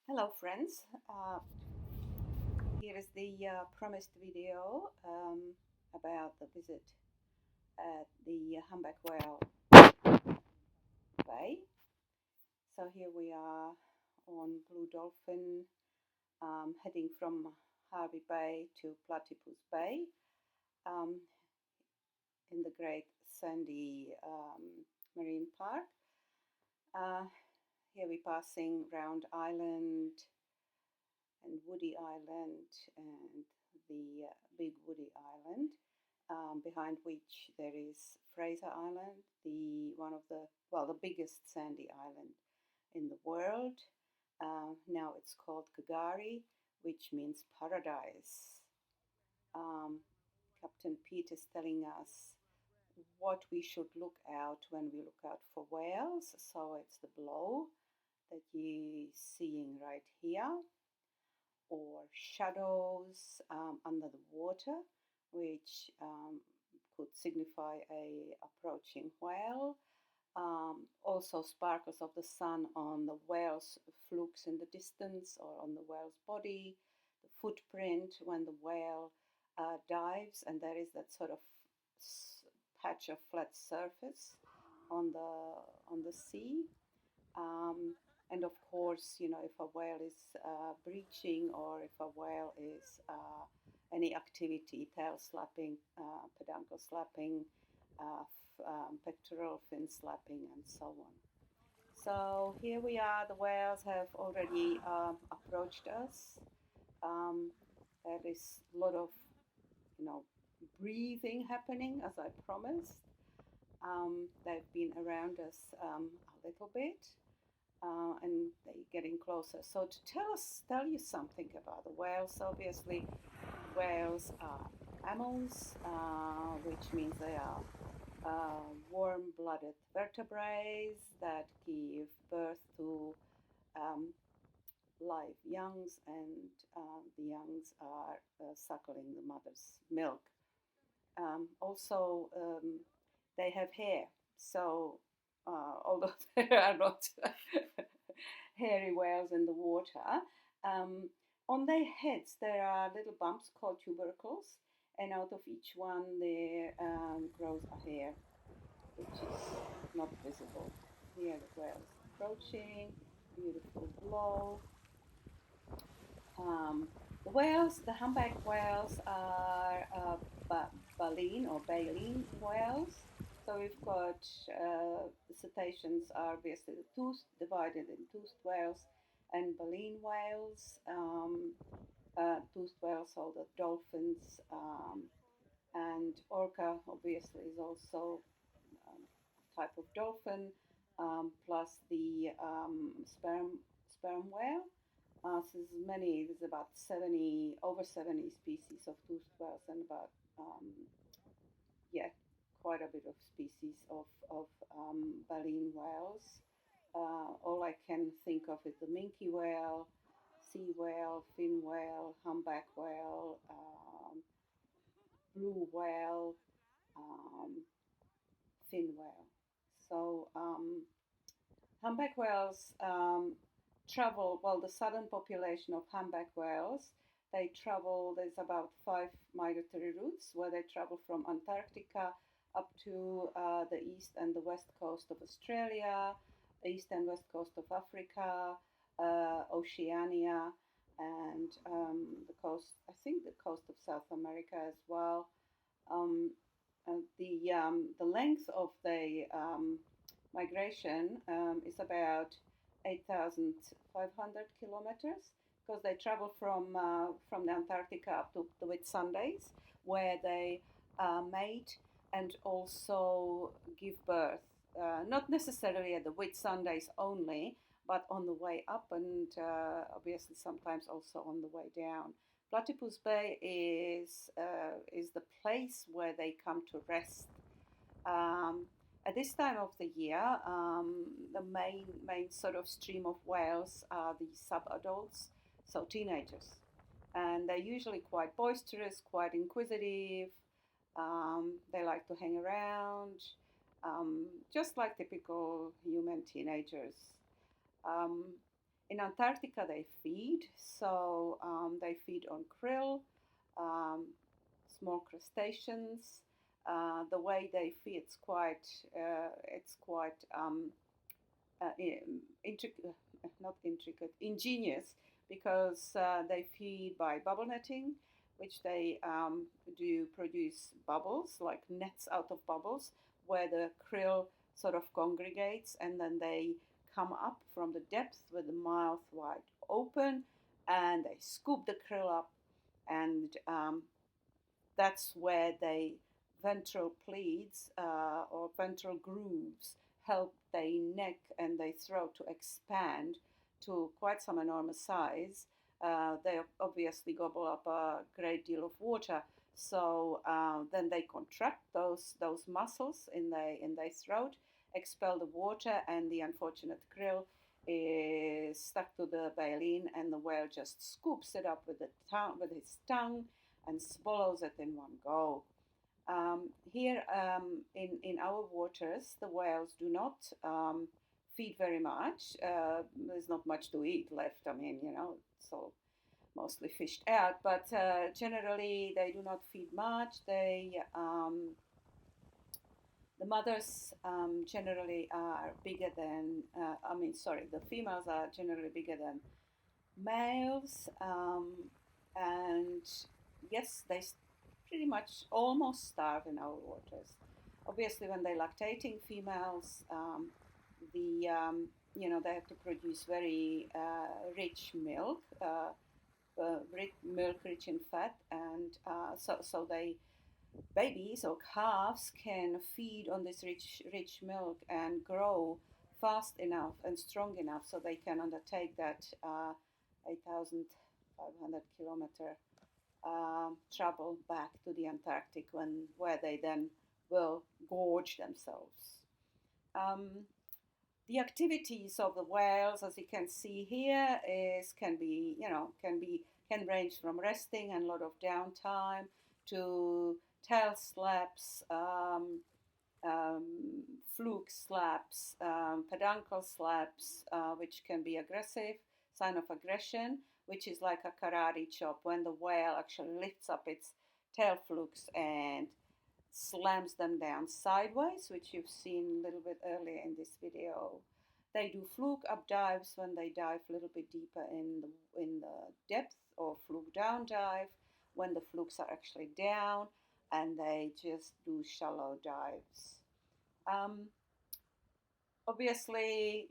Hello friends, here is the promised video about the visit at the humpback whale bay. So here we are on Blue Dolphin heading from Harvey Bay to Platypus Bay um, in the Great Sandy Marine Park. Here we're passing Round Island and Woody Island and the Big Woody Island, behind which there is Fraser Island, the biggest sandy island in the world. Now it's called Kagari, which means paradise. Um, Captain Pete is telling us what we should look out when we look out for whales. So it's the blow that you're seeing right here, or shadows under the water, which could signify a approaching whale. Also sparkles of the sun on the whale's flukes in the distance or on the whale's body, the footprint when the whale dives, and there is that sort of patch of flat surface on the sea. And of course, if a whale is breaching, or if a whale is any activity, tail slapping, peduncle slapping, pectoral fin slapping, and so on. So here we are, the whales have already approached us. There is a lot of, breathing happening, as I promised. They've been around us a little bit. And they're getting closer. So to tell you something about the whales, obviously whales are mammals, which means they are warm-blooded vertebrates that give birth to live youngs, and the youngs are suckling the mother's milk. Also, they have hair, so although there are not hairy whales in the water, on their heads there are little bumps called tubercles, and out of each one there grows a hair, which is not visible. Here the whales approaching, beautiful glow. The humpback whales are baleen or baleen whales. So we've got the cetaceans are obviously the divided in toothed whales and baleen whales. Toothed whales are the dolphins, and orca obviously is also a type of dolphin, plus the sperm whale. So there's about over 70 species of toothed whales, and about, quite a bit of species of baleen whales. All I can think of is the minke whale, sea whale, fin whale, humpback whale, blue whale, um, fin whale. So humpback whales travel, the southern population of humpback whales, there's about 5 migratory routes where they travel from Antarctica up to the east and the west coast of Australia, the east and west coast of Africa, Oceania, and I think the coast of South America as well. And the length of the migration is about 8,500 kilometers, because they travel from the Antarctica up to the Whitsundays, where they mate and also give birth. Not necessarily at the Whitsundays only, but on the way up, and obviously sometimes also on the way down. Platypus Bay is the place where they come to rest. At this time of the year, the main sort of stream of whales are the subadults, so teenagers, and they're usually quite boisterous, quite inquisitive. They like to hang around, just like typical human teenagers. Um, In Antarctica, they feed, so they feed on krill, um, small crustaceans. The way they feed, it's quite intricate, not intricate, ingenious, because they feed by bubble netting, which they do produce bubbles, like nets out of bubbles, where the krill sort of congregates, and then they come up from the depth with the mouth wide open, and they scoop the krill up, and that's where they ventral pleats or ventral grooves help their neck and their throat to expand to quite some enormous size. They obviously gobble up a great deal of water, so then they contract those muscles in their throat, expel the water, and the unfortunate krill is stuck to the baleen, and the whale just scoops it up with his tongue and swallows it in one go. Here in our waters, the whales do not feed very much. There's not much to eat left. I mean, it's all mostly fished out. But generally, they do not feed much. The mothers generally are bigger than. The females are generally bigger than males, and yes, they pretty much almost starve in our waters. Obviously, when they're lactating females, they have to produce very rich milk, milk rich in fat, and so they babies or calves can feed on this rich milk and grow fast enough and strong enough so they can undertake that 8,500 kilometer travel back to the Antarctic where they then will gorge themselves. The activities of the whales, as you can see here, can range from resting and a lot of downtime to tail slaps, fluke slaps, peduncle slaps, which can be aggressive, sign of aggression, which is like a karate chop when the whale actually lifts up its tail flukes and slams them down sideways, which you've seen a little bit earlier in this video. They do fluke up dives when they dive a little bit deeper in the depth, or fluke down dive when the flukes are actually down, and they just do shallow dives. Obviously,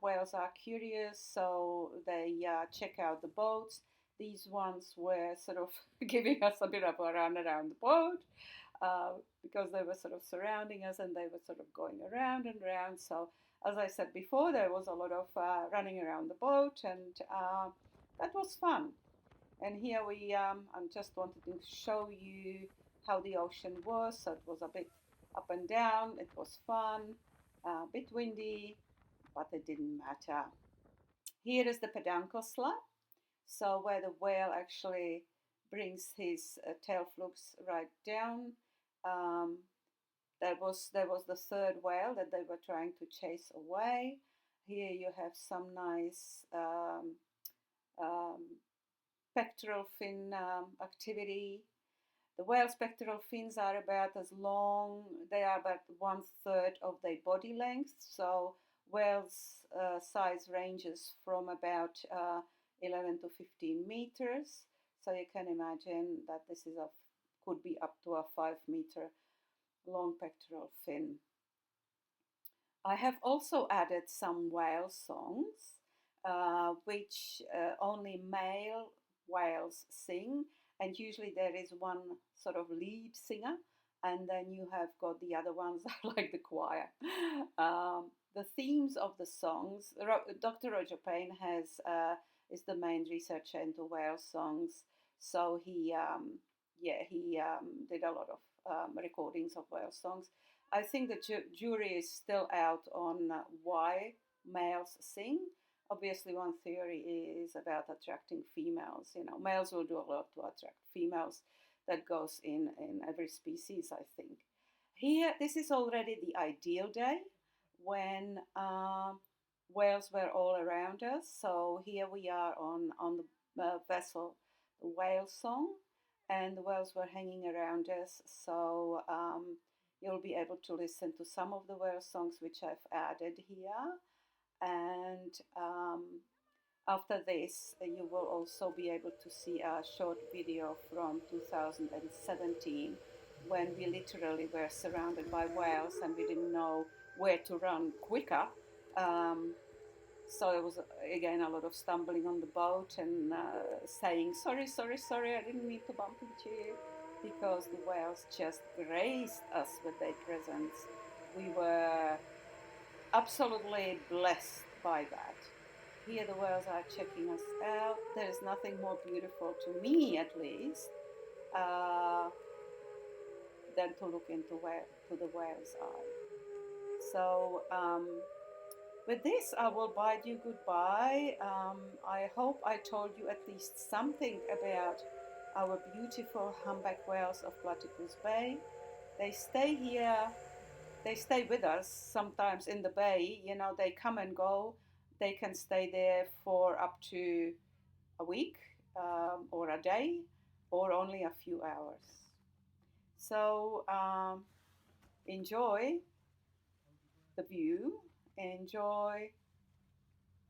whales are curious, so they check out the boats. These ones were sort of giving us a bit of a run around the boat because they were sort of surrounding us and they were sort of going around and around. So, as I said before, there was a lot of running around the boat, and that was fun. And here I just wanted to show you how the ocean was. So it was a bit up and down. It was fun, a bit windy, but it didn't matter. Here is the peduncle slap. So where the whale actually brings his tail flukes right down. There was the third whale that they were trying to chase away. Here you have some nice pectoral fin activity. The whale's pectoral fins are about as long, they are about 1/3 of their body length. So whales' size ranges from about 11 to 15 meters. So you can imagine that this could be up to a 5-meter long pectoral fin. I have also added some whale songs, which only male whales sing, and usually there is one sort of lead singer, and then you have got the other ones like the choir. The themes of the songs, Dr. Roger Payne is the main researcher into whale songs, so he did a lot of recordings of whale songs. I think the jury is still out on why males sing. Obviously, one theory is about attracting females. Males will do a lot to attract females. That goes in every species, I think. Here, this is already the ideal day when whales were all around us. So here we are on the vessel, the whale song, and the whales were hanging around us. So you'll be able to listen to some of the whale songs which I've added here. And after this, you will also be able to see a short video from 2017 when we literally were surrounded by whales and we didn't know where to run quicker. Um, so it was again a lot of stumbling on the boat and saying, sorry, sorry, sorry, I didn't mean to bump into you, because the whales just graced us with their presence. We were absolutely blessed by that. Here the whales are checking us out. There's nothing more beautiful, to me at least, uh, than to look into to the whale's eye. So with this, I will bid you goodbye. I hope I told you at least something about our beautiful humpback whales of Platypus Bay. They stay here, they stay with us sometimes in the bay. You know, they come and go. They can stay there for up to a week or a day or only a few hours. So enjoy the view, enjoy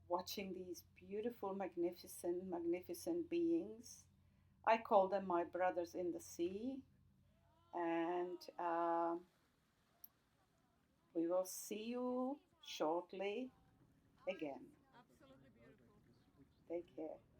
watching these beautiful, magnificent, magnificent beings. I call them my brothers in the sea, and we will see you shortly again. Take care.